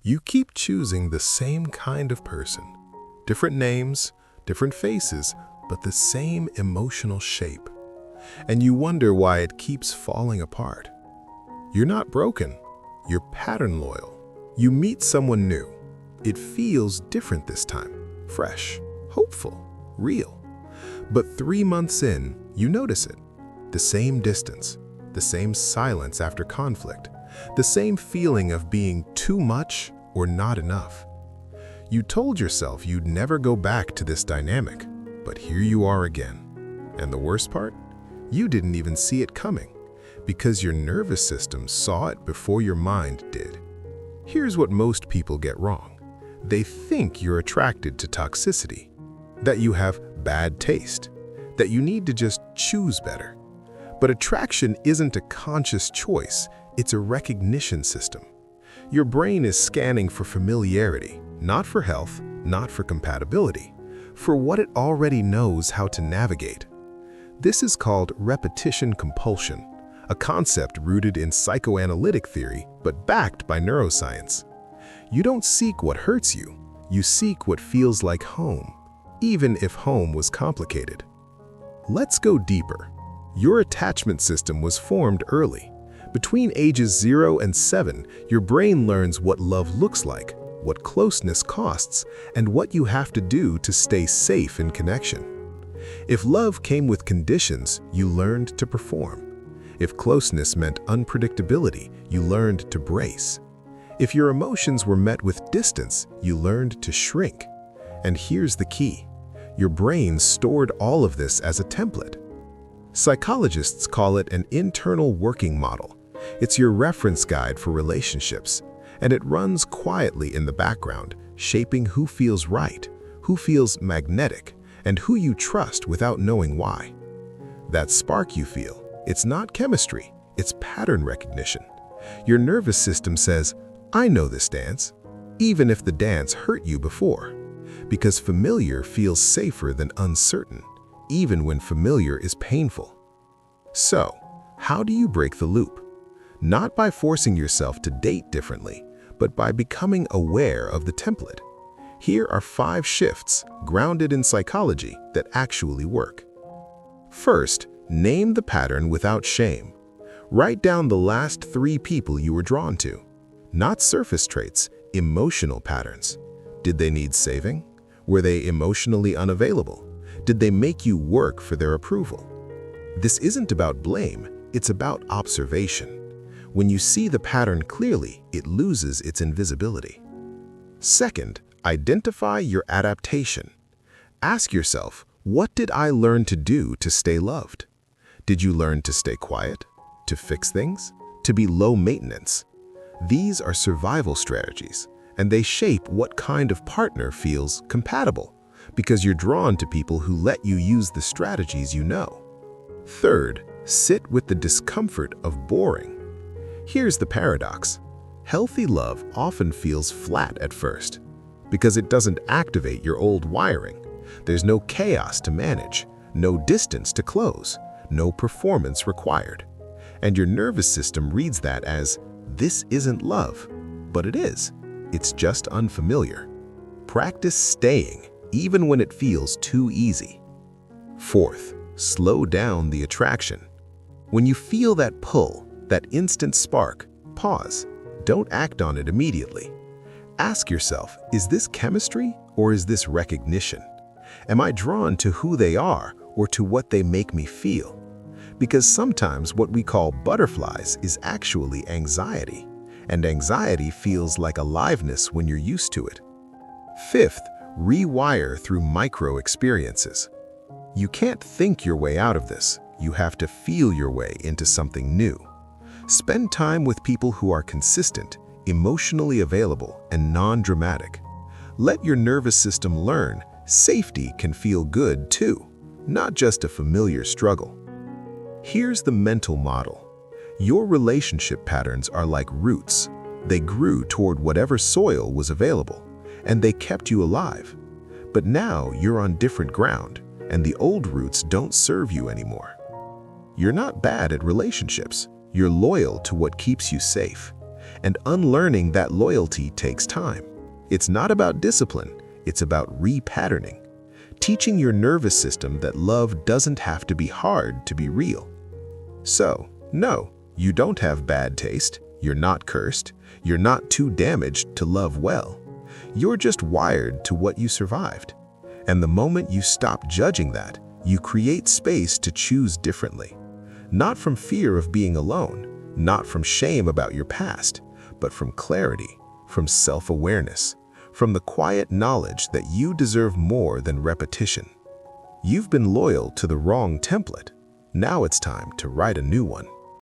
You keep choosing the same kind of person. Different names, different faces, but the same emotional shape. And you wonder why it keeps falling apart. You're not broken. You're pattern loyal. You meet someone new. It feels different this time. Fresh, hopeful, real. But 3 months in, you notice it. The same distance, the same silence after conflict, the same feeling of being too much or not enough. You told yourself you'd never go back to this dynamic, but here you are again. And the worst part? You didn't even see it coming, because your nervous system saw it before your mind did. Here's what most people get wrong. They think you're attracted to toxicity, that you have bad taste, that you need to just choose better. But attraction isn't a conscious choice, it's a recognition system. Your brain is scanning for familiarity, not for health, not for compatibility, for what it already knows how to navigate. This is called repetition compulsion, a concept rooted in psychoanalytic theory but backed by neuroscience. You don't seek what hurts you, you seek what feels like home, even if home was complicated. Let's go deeper. Your attachment system was formed early. Between ages 0 and 7, your brain learns what love looks like, what closeness costs, and what you have to do to stay safe in connection. If love came with conditions, you learned to perform. If closeness meant unpredictability, you learned to brace. If your emotions were met with distance, you learned to shrink. And here's the key. Your brain stored all of this as a template. Psychologists call it an internal working model. It's your reference guide for relationships, and it runs quietly in the background, shaping who feels right, who feels magnetic, and who you trust without knowing why. That spark you feel, it's not chemistry, it's pattern recognition. Your nervous system says, I know this dance, even if the dance hurt you before, because familiar feels safer than uncertain, even when familiar is painful. So, how do you break the loop? Not by forcing yourself to date differently, but by becoming aware of the template. Here are 5 shifts grounded in psychology that actually work. First, name the pattern without shame. Write down the last 3 people you were drawn to. Not surface traits, emotional patterns. Did they need saving? Were they emotionally unavailable? Did they make you work for their approval? This isn't about blame, it's about observation. When you see the pattern clearly, it loses its invisibility. Second, identify your adaptation. Ask yourself, what did I learn to do to stay loved? Did you learn to stay quiet? To fix things? To be low maintenance? These are survival strategies, and they shape what kind of partner feels compatible, because you're drawn to people who let you use the strategies you know. Third, sit with the discomfort of boring. Here's the paradox. Healthy love often feels flat at first, because it doesn't activate your old wiring. There's no chaos to manage, no distance to close, no performance required. And your nervous system reads that as, this isn't love, but it is. It's just unfamiliar. Practice staying, even when it feels too easy. Fourth, slow down the attraction. When you feel that pull, that instant spark, pause. Don't act on it immediately. Ask yourself, is this chemistry or is this recognition? Am I drawn to who they are or to what they make me feel? Because sometimes what we call butterflies is actually anxiety, and anxiety feels like aliveness when you're used to it. Fifth, rewire through micro experiences. You can't think your way out of this. You have to feel your way into something new. Spend time with people who are consistent, emotionally available, and non-dramatic. Let your nervous system learn safety can feel good too, not just a familiar struggle. Here's the mental model. Your relationship patterns are like roots. They grew toward whatever soil was available, and they kept you alive. But now you're on different ground, and the old roots don't serve you anymore. You're not bad at relationships. You're loyal to what keeps you safe. And unlearning that loyalty takes time. It's not about discipline, it's about repatterning. Teaching your nervous system that love doesn't have to be hard to be real. So, no, you don't have bad taste, you're not cursed, you're not too damaged to love well. You're just wired to what you survived. And the moment you stop judging that, you create space to choose differently. Not from fear of being alone, not from shame about your past, but from clarity, from self-awareness, from the quiet knowledge that you deserve more than repetition. You've been loyal to the wrong template. Now it's time to write a new one.